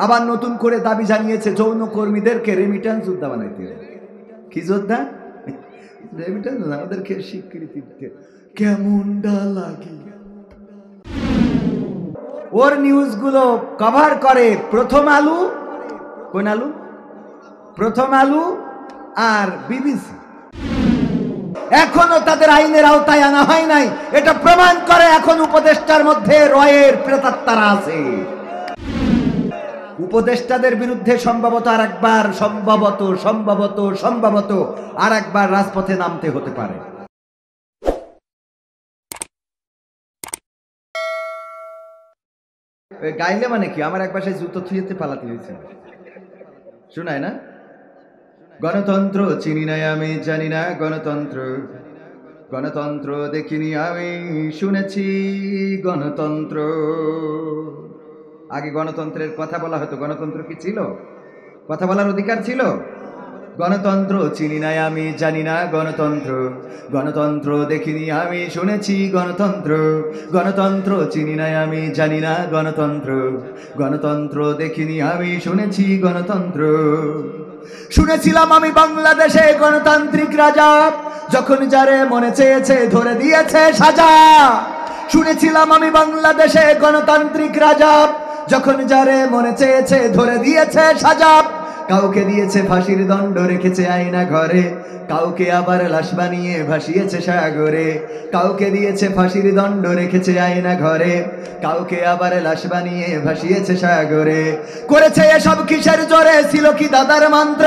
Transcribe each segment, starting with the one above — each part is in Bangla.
আবার নতুন করে দাবি জানিয়েছে যৌন কর্মীদেরকে রেমিটেন্স যোদ্ধা বানাইতে হবে। কি যোদ্ধা? রেমিটেন্স আমাদেরকে স্বীকৃতি দিতে। কেমনটা লাগে? ওর নিউজগুলো কভার করে প্রথম আলো, কোন আলো? প্রথম আলো আর বিবিসি। এখনো তাদের আইনের আওতায় আনা হয় নাই, এটা প্রমাণ করে এখন উপদেষ্টার মধ্যে রয়ের প্রেতাত্মারা আছে। উপদেষ্টাদের বিরুদ্ধে সম্ভবত আর একবার রাজপথে নামতে হতে পারে। গাইলে মানে কি, আমার এক পাশে জুতো থুয়েতে পালাতে হয়েছে, শোনায় না? গণতন্ত্র চিনি নাই আমি, জানি না গণতন্ত্র, গণতন্ত্র দেখিনি আমি, শুনেছি গণতন্ত্র। আগে গণতন্ত্রের কথা বলা হতো, গণতন্ত্র কি ছিল? কথা বলার অধিকার ছিল? গণতন্ত্র চিনি নাই আমি, জানি না গণতন্ত্র, গণতন্ত্র দেখিনি আমি, শুনেছি গণতন্ত্র, গণতন্ত্র চিনি নাই আমি, জানি না গণতন্ত্র, গণতন্ত্র দেখিনি আমি, শুনেছি গণতন্ত্র। শুনেছিলাম আমি বাংলাদেশে গণতান্ত্রিক রাজা, যখন যারে মনে চেয়েছে ধরে দিয়েছে সাজা। শুনেছিলাম আমি বাংলাদেশে গণতান্ত্রিক রাজা, যখন যারে মনে চেয়েছে ধরে দিয়েছে সাজা। কাউকে দিয়েছে ফাঁসির দণ্ড, রেখেছে আয়না ঘরে, কাউকে আবার লাশ বানিয়ে ভাসিয়েছে সাগরে। কাউকে দিয়েছে ফাঁসির দণ্ড, রেখেছে আয়না ঘরে, কাউকে আবার লাশ বানিয়ে ভাসিয়েছে সাগরে। করেছে এসব কিসের জোরে? ছিল কি দাদার মন্ত্র?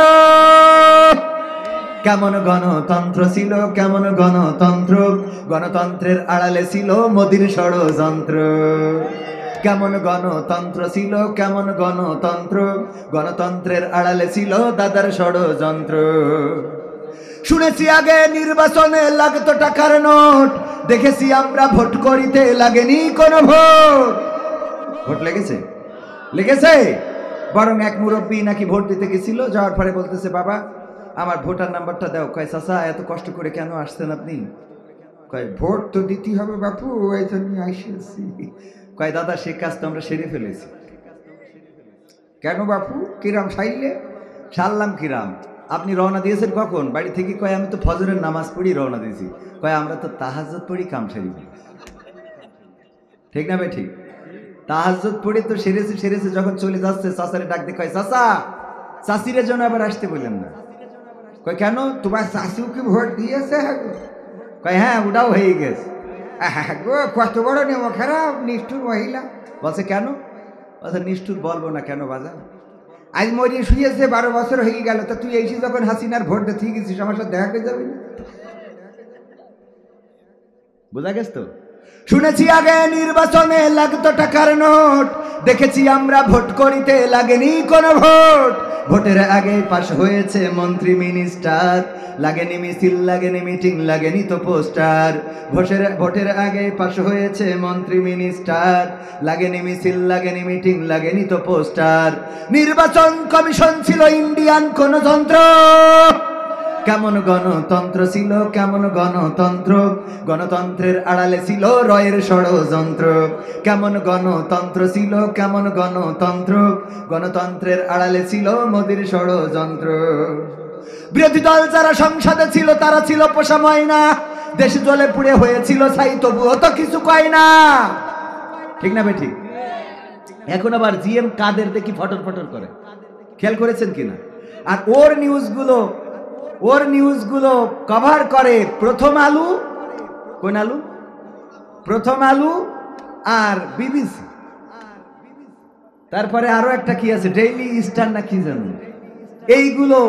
কেমন গণতন্ত্র ছিল, কেমন গণতন্ত্র, গণতন্ত্রের আড়ালে ছিল মোদির ষড়যন্ত্র। কেমন গণতন্ত্র ছিল, কেমন গণতন্ত্র, গণতন্ত্রের আড়ালে ছিল দাদার ষড়যন্ত্র। শুনেছি আগে নির্বাচনে লাগতো টাকার নোট, দেখেছি আমরা ভোট করিতে লাগেনি কোনো ভোট। ভোট লেগেছে? লেগেছে। বরং এক মুরব্বী নাকি ভোট দিতে গেছিল, যাওয়ার পরে বলতেছে, বাবা আমার ভোটার নাম্বারটা দাও। কয় চাচা এত কষ্ট করে কেন আসছেন আপনি? কয় ভোট তো দিতে হবে বাপু, এই জন্য আসছি। কয় দাদা সে কাজ তো আমরা সেরে ফেলেছি। কেন বাপু? কিরাম সাইলে? সারলাম কিরাম। আপনি রওনা দিয়েছেন কখন বাড়ি থেকে? কয় আমি তো ফজরের নামাজ পড়ি রওনা দিয়েছি। কয় আমরা তো তাহাজ্জুদ পড়ি কাম সারি। ঠিক না ভাই? ঠিক। তাহাজ্জুদ পড়ি তো সেরেছে। যখন চলে যাচ্ছে চাচারে ডাক দিয়ে কয়, চাচা চাচিরের জন্য আবার আসতে বললেন না। কয় কেন? তোমার চাচিও কি ভোট দিয়েছে? কয় হ্যাঁ ওটাও হয়ে গেছে। কত বড় নেব খারাপ, নিষ্ঠুর মহিলা। বলছে কেন? বলছে নিষ্ঠুর বলবো না কেন বাজা, আজ মরিয়ে শুয়েছে 12 বছর হয়ে গেল, তা তুই এসে যখন হাসিনার ভোট দিতে গেছিস আমার সাথে দেখা করে যাবি না? বোঝা গেছ তো? শুনেছি আগে নির্বাচনে লাগতো টাকার নোট, দেখেছি আমরা ভোট করিতে লাগেনি কোনো ভোট। ভোটের আগে পাশ হয়েছে মন্ত্রী মিনিস্টার, লাগেনি মিছিল, লাগেনি মিটিং, লাগেনি তো পোস্টার। ভোটের আগে পাশ হয়েছে মন্ত্রী মিনিস্টার, লাগেনি মিছিল, লাগেনি মিটিং, লাগেনি তো পোস্টার। নির্বাচন কমিশন ছিল ইন্ডিয়ান কোন যন্ত্র। কেমন গণতন্ত্র ছিল, কেমন গণতন্ত্র, গণতন্ত্রের আড়ালে ছিল রয়ের ষড়যন্ত্র। কেমন গণতন্ত্র ছিল, কেমন গণতন্ত্র, গণতন্ত্রের আড়ালে ছিল মোদির ষড়যন্ত্র। বিরোধী দল যারা সংসদে ছিল তারা ছিল পোষা ময়না, দেশ জলে পুড়ে হয়েছিল ছাই, তবুও তো কিছু কয় না। ঠিক না বেঠিক? এখন আবার জিএম কাদের দেখি ফটর ফটর করে, খেয়াল করেছেন কিনা? আর ওর নিউজগুলো কভার করে প্রথম আলো, কোন আলো? প্রথম আলো আর বিবিসি। তারপরে আরো একটা কি আছে, ডেইলি স্টার না কি জানো, এইগুলো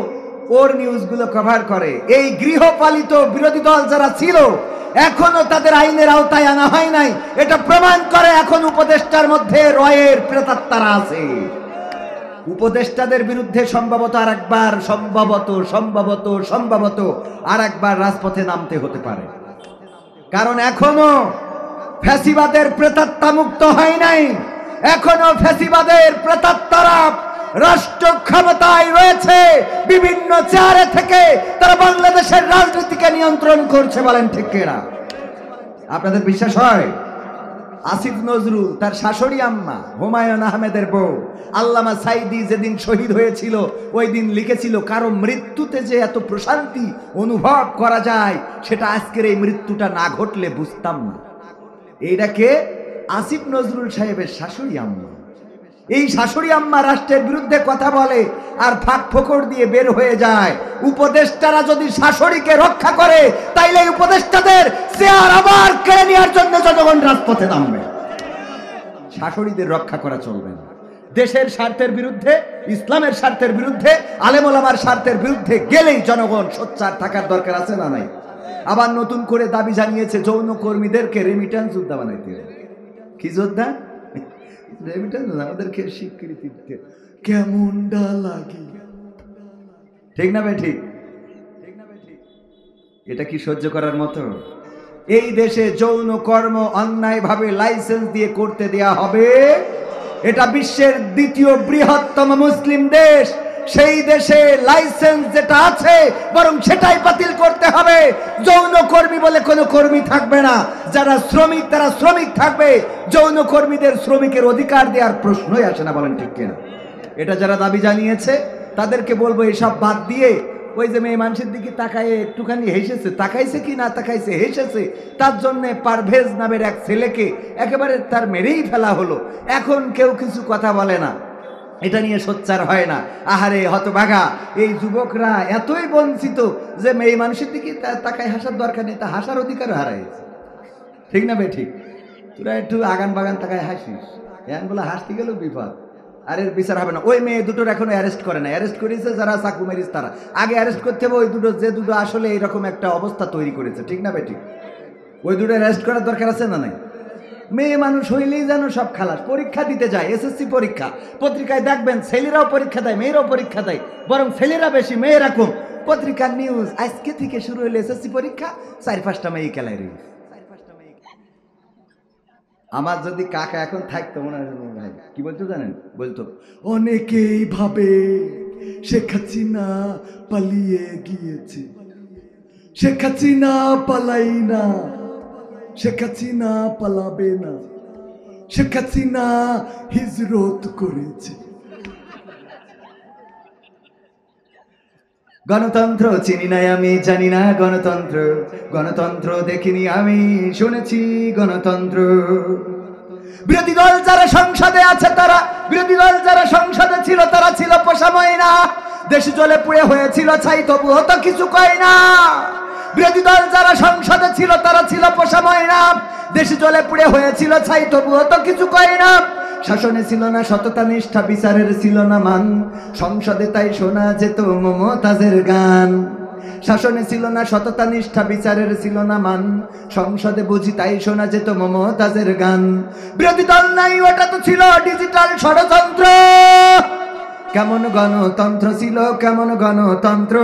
ওর নিউজগুলো কভার করে। এই গৃহপালিত বিরোধী দল যারা ছিল এখনো তাদের আইনের আওতায় আনা হয় নাই, এটা প্রমাণ করে এখন উপদেষ্টার মধ্যে রয়ের প্রেতাত্মারা আছে। উপদেষ্টাদের বিরুদ্ধে সম্ভবত আর একবার রাজপথে নামতে হতে পারে, কারণ এখনো ফ্যাসিবাদের প্রেতাত্মা মুক্ত হয় নাই। এখনো ফ্যাসিবাদের প্রেতাত্মারা রাষ্ট্র ক্ষমতায় রয়েছে, বিভিন্ন চেয়ারে থেকে তারা বাংলাদেশের রাজনীতিকে নিয়ন্ত্রণ করছে। বলেন ঠিক কিনা? আপনাদের বিশ্বাস হয়? আসিফ নজরুল তার শাশুড়ি আম্মা হুমায়ুন আহমেদের বউ আল্লামা সাইদি যেদিন শহীদ হয়েছিল ওই দিন লিখেছিল, কারো মৃত্যুতে যে এত প্রশান্তি অনুভব করা যায় সেটা আজকের এই মৃত্যুটা না ঘটলে বুঝতাম না। এইটাকে আসিফ নজরুল সাহেবের শাশুড়ি আম্মা। এই শাশুড়ি আম্মা রাষ্ট্রের বিরুদ্ধে কথা বলে আর ফাঁক ফোকর দিয়ে বের হয়ে যায়। উপদেষ্টারা যদি শাশুড়িকে রক্ষা করে তাইলে উপদেষ্টাদের চেয়ার আবার কেড়ে নেওয়ার জন্য জনগণ রাজপথে নামবে। শাশুড়িদের রক্ষা করা চলবে না। দেশের স্বার্থের বিরুদ্ধে, ইসলামের স্বার্থের বিরুদ্ধে, আলেম ওলামার স্বার্থের বিরুদ্ধে গেলেই জনগণ সোচ্চার থাকার দরকার আছে না নাই? আবার নতুন করে দাবি জানিয়েছে যৌন কর্মীদেরকে রেমিটেন্স যোদ্ধা বানাইতে হবে। কি যোদ্ধা? রেমিটেন্স আমাদেরকে স্বীকৃতি দিতে কেমনটা লাগে, ঠিক না ভাই? ঠিক। এটা কি সহ্য করার মতো? এই দেশে যৌন কর্ম অন্যায়ভাবে লাইসেন্স দিয়ে করতে দেয়া হবে। এটা বিশ্বের দ্বিতীয় বৃহত্তম মুসলিম দেশ। সেই দেশে লাইসেন্স যেটা আছে বরং সেটাই বাতিল করতে হবে। যৌন কর্মী বলে কোনো কর্মী থাকবে না। যারা শ্রমিক তারা শ্রমিক থাকবে। যৌন কর্মীদের শ্রমিকের অধিকার দেওয়ার প্রশ্নই আসে না, বলেন ঠিক কিনা? এটা যারা দাবি জানিয়েছে তাদেরকে বলবো এসব বাদ দিয়ে ওই যে মেয়ে মানুষের দিকে তাকায় একটুখানি হেসেছে, তাকাইছে কি না তাকাইছে, হেসেছে, তার জন্য পারভেজ নামের এক ছেলেকে একেবারে তার মেরেই ফেলা হলো। এখন কেউ কিছু কথা বলে না, এটা নিয়ে সোচ্চার হয় না। আহারে হতভাগা এই যুবকরা এতই বঞ্চিত যে মেয়ে মানুষের দিকে তাকায় হাসার দরকার নেই, তা হাসার অধিকারও হারাইছে, ঠিক না বে? ঠিক। তোরা একটু আগান বাগান তাকায় হাসিস, এগুলো হাসতে গেলেও বিপদ। আর এর বিচার হবে না। ওই মেয়ে দুটোর এখনো অ্যারেস্ট করে না, অ্যারেস্ট করেছে যারা চাকু মেরিস তারা। আগে অ্যারেস্ট করতে হবে ওই দুটো, যে দুটো আসলে এইরকম একটা অবস্থা তৈরি করেছে, ঠিক না বে? ঠিক। ওই দুটো অ্যারেস্ট করার দরকার আছে না নাই? মেয়ে মানুষ হইলেই যেন সব খালাস। পরীক্ষা দিতে যায়, এসএসসি পরীক্ষা, পত্রিকায় দেখবেন ছেলেরাও পরীক্ষা দেয়, মেয়েরাও পরীক্ষা দেয়, বরং ছেলেরা বেশি মেয়েরা কম। পত্রিকার নিউজ আজকে থেকে শুরু হইলে এসএসসি পরীক্ষা, 4-5টা মেয়ে খেলায় রয়েছে। আমার যদি কাকা এখন থাকতো মনে হয় ভাই কি বলতো জানেন? বলতো অনেকেই ভাবে শেখ হাসিনা পালিয়ে গিয়েছে, শেখ হাসিনা পালাই না, শেখ হাসিনা পালাবে না, শেখ হাসিনা হিজরত করেছে। গণতন্ত্র চিনি নাই আমি, জানি না গণতন্ত্র, গণতন্ত্র দেখিনি আমি, শুনেছি গণতন্ত্র। বিরোধী দল যারা সংসদে আছে তারা, বিরোধী দল যারা সংসদে ছিল তারা ছিল পোষা ময়না। দেশ জলে পুড়ে হয়েছিল ছাই, তবুও তো কিছু কয় না। বিরোধী দল যারা সংসদে ছিল তারা ছিল পোষা ময়না। দেশ জলে পুড়ে হয়েছিল ছাই, তবুও তো কিছু কয় না। শাসনে ছিল না সততা নিষ্ঠা, বিচারের ছিল না মান, সংসদে তাই শোনা যেত মমতাজের গান। শাসনে ছিল না সততা নিষ্ঠা, বিচারের ছিল না মান, সংসদে বুঝি তাই শোনা যেত মমতাজের গান। বিরোধী দল নাই, ওটা তো ছিল ডিজিটাল ষড়যন্ত্র। কেমন গণতন্ত্র ছিল, কেমন গণতন্ত্র,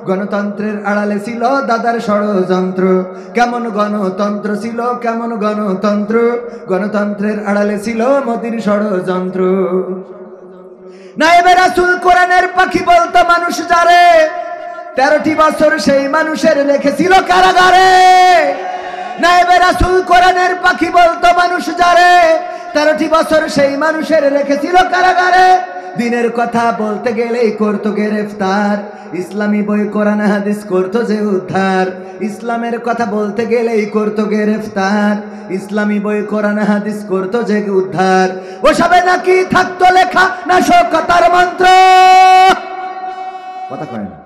গণতন্ত্রের আড়ালে ছিল দাদার ষড়যন্ত্র। কেমন গণতন্ত্র ছিল, কেমন গণতন্ত্র, গণতন্ত্রের আড়ালে ছিল মোদির ষড়যন্ত্র। নায়েবে রাসূল কোরআনের পাখি বলতো মানুষ যারে, 13টি বছর সেই মানুষের রেখেছিল কারাগারে। নায়েবে রাসূল কোরআনের পাখি বলতো মানুষ যারে, 13টি বছর সেই মানুষের রেখেছিল কারাগারে। দিনের কথা বলতে গেলেই করতো গ্রেফতার, ইসলামী বই কোরআন হাদিস করতো যে উদ্ধার। ইসলামের কথা বলতে গেলেই করতো গ্রেফতার, ইসলামী বই কোরআন হাদিস করতো যে উদ্ধার। ওসবে নাকি থাকতো লেখা নাশকতার মন্ত্র। কথা কয় না?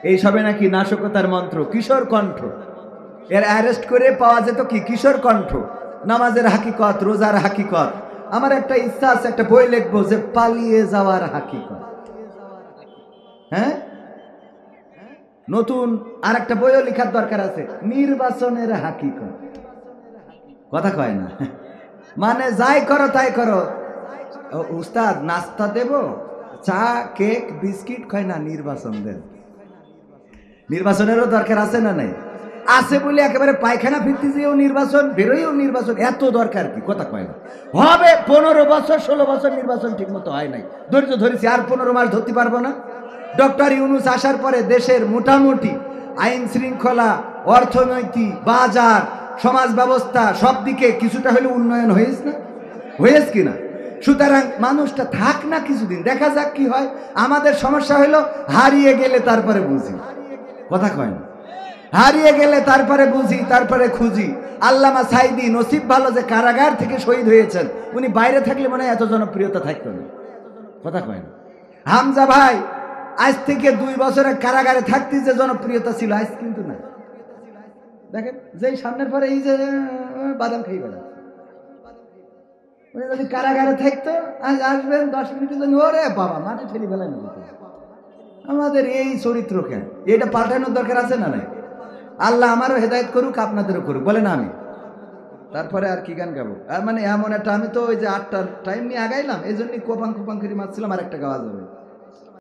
এই সবে নাকি নাশকতার মন্ত্র, কিশোর কণ্ঠ। এর অ্যারেস্ট করে পাওয়া যেত কি কিশোর কণ্ঠ, নামাজের হাকিকত, রোজার হাকিকত। আমার একটা ইচ্ছা আছে, একটা বই লিখবো যে পালিয়ে যাওয়ার হাকিকত। হ্যাঁ, নতুন আর একটা বইও লেখার দরকার আছে, নির্বাচনের হাকিকত। কথা কয় না? মানে যাই করো তাই করো। উস্তাদ নাস্তা দেব, চা কেক বিস্কিট খায় না, নির্বাচন দেন। নির্বাচনেরও দরকার আছে না নাই? আছে বলে একেবারে পায়খানা ফিরতে যেও নির্বাচন, বেরোইও নির্বাচন, এত দরকার কি? কথা কয় না? হবে 15 বছর 16 বছর নির্বাচন ঠিক মতো হয় নাই, ধৈর্য ধরেছি, আর 15 মাস ধরতে পারবো না। ডক্টর ইউনূস আসার পরে দেশের মোটামুটি আইন শৃঙ্খলা, অর্থনৈতিক, বাজার সমাজ ব্যবস্থা সব দিকে কিছুটা হলে উন্নয়ন হয়েছে না, হয়েছে কিনা? সুতরাং মানুষটা থাক না কিছুদিন, দেখা যাক কি হয়। আমাদের সমস্যা হলো হারিয়ে গেলে তারপরে বুঝি, কথা কয় না, হারিয়ে গেলে তারপরে বুঝি, তারপরে খুঁজি। আল্লামা সাইদি নসিব ভালো যে কারাগার থেকে শহীদ হয়েছেন, উনি বাইরে থাকলে মনে হয় এত জনপ্রিয়তা থাকতো না, কথা কয় না। হামজা ভাই আজ থেকে 2 বছরের কারাগারে থাকতে যে জনপ্রিয়তা ছিল, আজ কিন্তু না। দেখেন যেই সামনের পরে এই যে বাদাম খাই বেড়া, উনি যদি কারাগারে থাকতো, আজ আসবেন 10 মিনিটের জন্য, ওরে বাবা মাঠে ঠেলি ফেলেন। আমাদের এই চরিত্র কেন? এটা পাল্টানোর দরকার আছে না নাই? আল্লাহ আমারও হেদায়েত করুক, আপনাদেরও করুক, বলেন আমি। তারপরে আর কি গান গাবো? আর মানে এমন একটা, আমি তো ওই যে 8টার টাইম নিয়ে আগাইলাম, এই জন্যই কোপাং কোপাং করে মারছিলাম, আর একটা গাওয়া যাবে।